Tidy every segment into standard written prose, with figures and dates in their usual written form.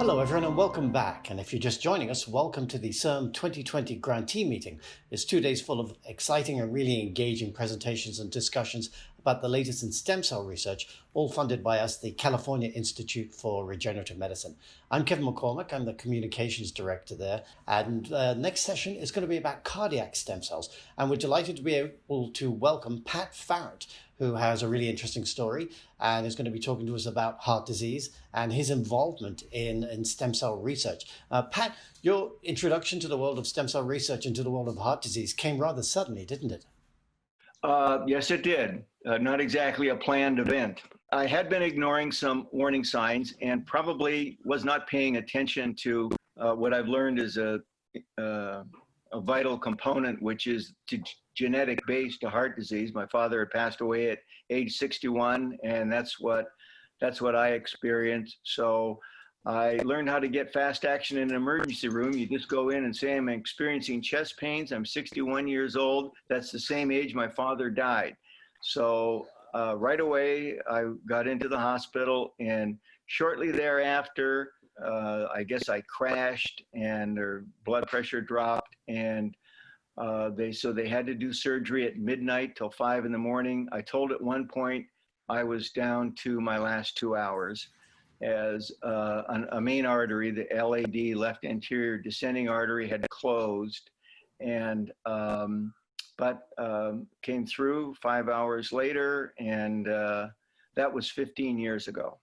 Hello everyone and welcome back. And if you're just joining us, welcome to the CIRM 2020 Grantee meeting. It's 2 days full of exciting and really engaging presentations and discussions about the latest in stem cell research, all funded by us, the California Institute for Regenerative Medicine. I'm Kevin McCormick, I'm the communications director there. And the next session is going to be about cardiac stem cells. And we're delighted to be able to welcome Pat Farrant, who has a really interesting story and is going to be talking to us about heart disease and his involvement in stem cell research. Pat, your introduction to the world of stem cell research and to the world of heart disease came rather suddenly, didn't it? Yes, it did. Not exactly a planned event. I had been ignoring some warning signs and probably was not paying attention to what I've learned is a vital component, which is genetic base to heart disease. My father had passed away at age 61, and that's what I experienced. So I learned how to get fast action in an emergency room. You just go in and say, I'm experiencing chest pains. I'm 61 years old. That's the same age my father died. So right away, I got into the hospital, and shortly thereafter, I guess I crashed and their blood pressure dropped, and they had to do surgery at midnight till 5 in the morning. I told at one point I was down to my last 2 hours as a main artery, the LAD, left anterior descending artery, had closed, and but came through 5 hours later, and that was 15 years ago.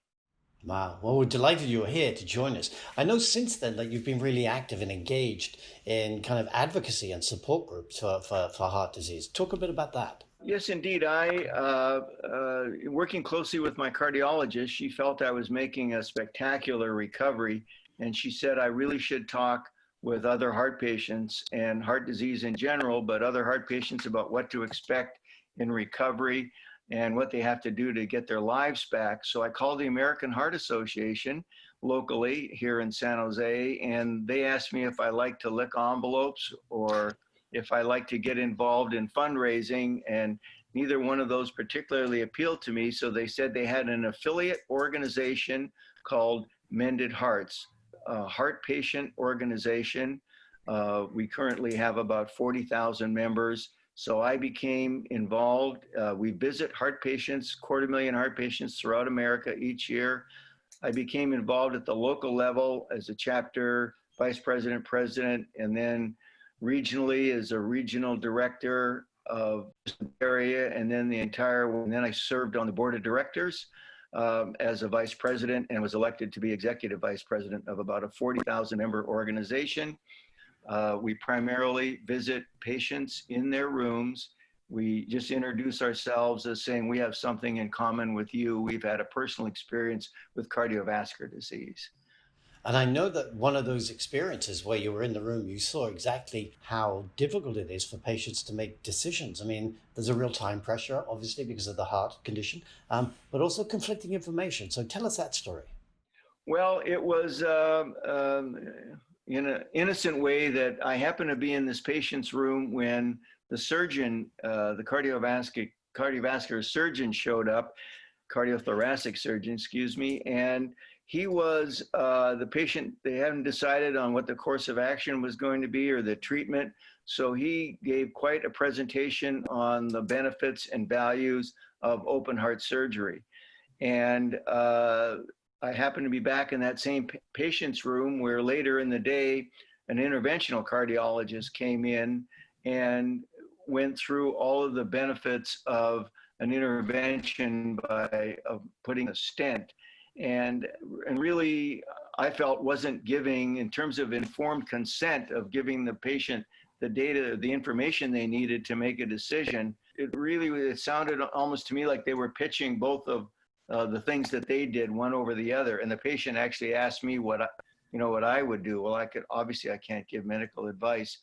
Wow. Well, we're delighted you're here to join us. I know since then that you've been really active and engaged in kind of advocacy and support groups for heart disease. Talk a bit about that. Yes, indeed. Working closely with my cardiologist, she felt I was making a spectacular recovery, and she said I really should talk with other heart patients and heart disease in general, but other heart patients about what to expect in recovery and what they have to do to get their lives back. So I called the American Heart Association locally here in San Jose, and they asked me if I like to lick envelopes or if I like to get involved in fundraising, and neither one of those particularly appealed to me. So they said they had an affiliate organization called Mended Hearts, a heart patient organization. We currently have about 40,000 members. So I became involved. We visit heart patients, 250,000 heart patients throughout America each year. I became involved at the local level as a chapter vice president, president, and then regionally as a regional director of the area, and then I served on the board of directors as a vice president and was elected to be executive vice president of about a 40,000 member organization. We primarily visit patients in their rooms. We just introduce ourselves as saying we have something in common with you. We've had a personal experience with cardiovascular disease. And I know that one of those experiences where you were in the room, you saw exactly how difficult it is for patients to make decisions. I mean, there's a real time pressure, obviously, because of the heart condition, but also conflicting information. So tell us that story. Well, it was in an innocent way that I happened to be in this patient's room when the surgeon, the cardiovascular surgeon showed up, cardiothoracic surgeon, excuse me, and he was the patient. They hadn't decided on what the course of action was going to be or the treatment. So he gave quite a presentation on the benefits and values of open heart surgery. And I happened to be back in that same patient's room where later in the day, an interventional cardiologist came in and went through all of the benefits of an intervention of putting a stent. And really, I felt wasn't giving, in terms of informed consent, of giving the patient the data, the information they needed to make a decision. It sounded almost to me like they were pitching both of the things that they did, one over the other. And the patient actually asked me what I would do. Well, I can't give medical advice.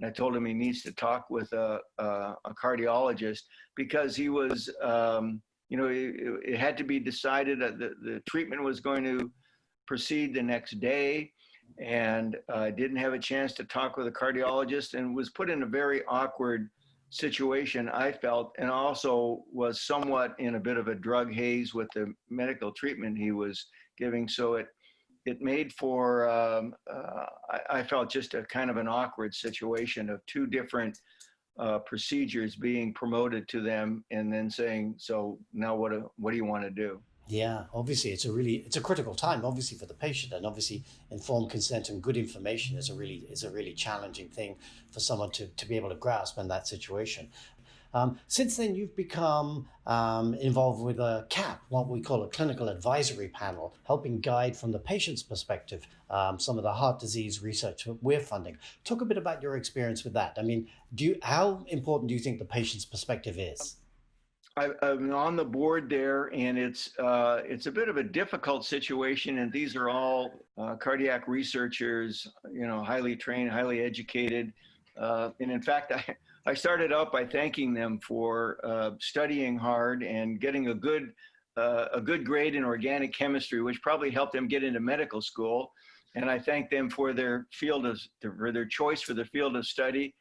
And I told him he needs to talk with a cardiologist because he was, it had to be decided that the treatment was going to proceed the next day. And I didn't have a chance to talk with a cardiologist and was put in a very awkward situation, I felt, and also was somewhat in a bit of a drug haze with the medical treatment he was giving. So it made for, I felt just a kind of an awkward situation of two different procedures being promoted to them and then saying, so now what do you want to do? Yeah, obviously it's a critical time, obviously for the patient, and obviously informed consent and good information is a really challenging thing for someone to be able to grasp in that situation. Since then, you've become involved with a CAP, what we call a clinical advisory panel, helping guide from the patient's perspective some of the heart disease research that we're funding. Talk a bit about your experience with that. I mean, how important do you think the patient's perspective is? I'm on the board there, and it's a bit of a difficult situation. And these are all cardiac researchers, highly trained, highly educated. And in fact, I started out by thanking them for studying hard and getting a good grade in organic chemistry, which probably helped them get into medical school. And I thank them for their choice for the field of study.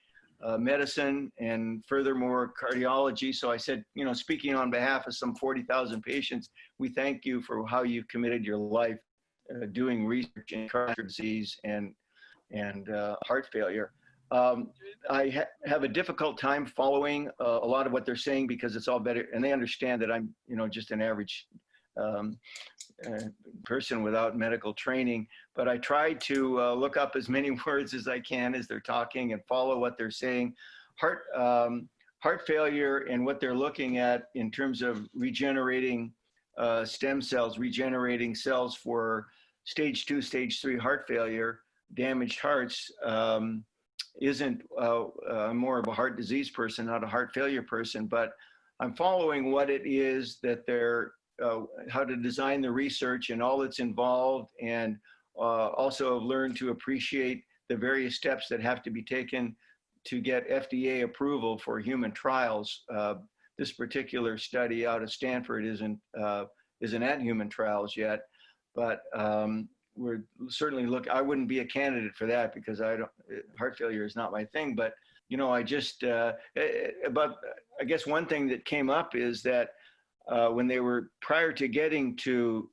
Medicine and furthermore cardiology. So I said, speaking on behalf of some 40,000 patients, we thank you for how you've committed your life doing research in cardiac disease and heart failure. I have a difficult time following a lot of what they're saying because it's all better, and they understand that I'm, just an average person without medical training, but I try to look up as many words as I can as they're talking and follow what they're saying. Heart failure and what they're looking at in terms of regenerating stem cells, regenerating cells for stage 2, stage 3 heart failure, damaged hearts, isn't more of a heart disease person, not a heart failure person, but I'm following what it is that they're how to design the research and all that's involved, and also have learned to appreciate the various steps that have to be taken to get FDA approval for human trials. This particular study out of Stanford isn't at human trials yet, but we're certainly I wouldn't be a candidate for that because heart failure is not my thing. But I just but I guess one thing that came up is that when they were prior to getting to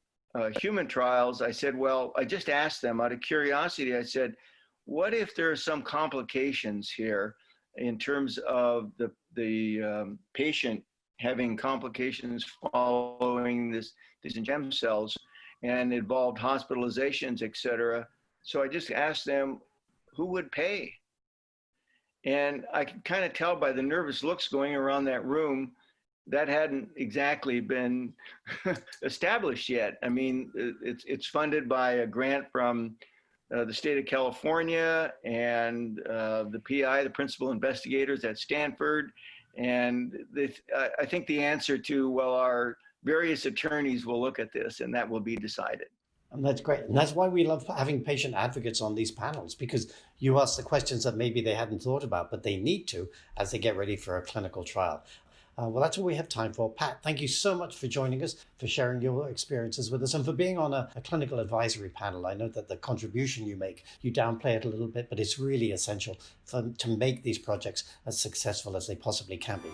human trials, I said, well, I just asked them out of curiosity, I said, what if there are some complications here in terms of the patient having complications following these stem cells and involved hospitalizations, et cetera. So I just asked them, who would pay? And I could kind of tell by the nervous looks going around that room that hadn't exactly been established yet. I mean, it's funded by a grant from the state of California and the PI, the principal investigators at Stanford. And I think the answer to, well, our various attorneys will look at this and that will be decided. And that's great. And that's why we love having patient advocates on these panels, because you ask the questions that maybe they hadn't thought about, but they need to as they get ready for a clinical trial. Well, that's all we have time for. Pat, thank you so much for joining us, for sharing your experiences with us, and for being on a clinical advisory panel. I know that the contribution you make, you downplay it a little bit, but it's really essential to make these projects as successful as they possibly can be.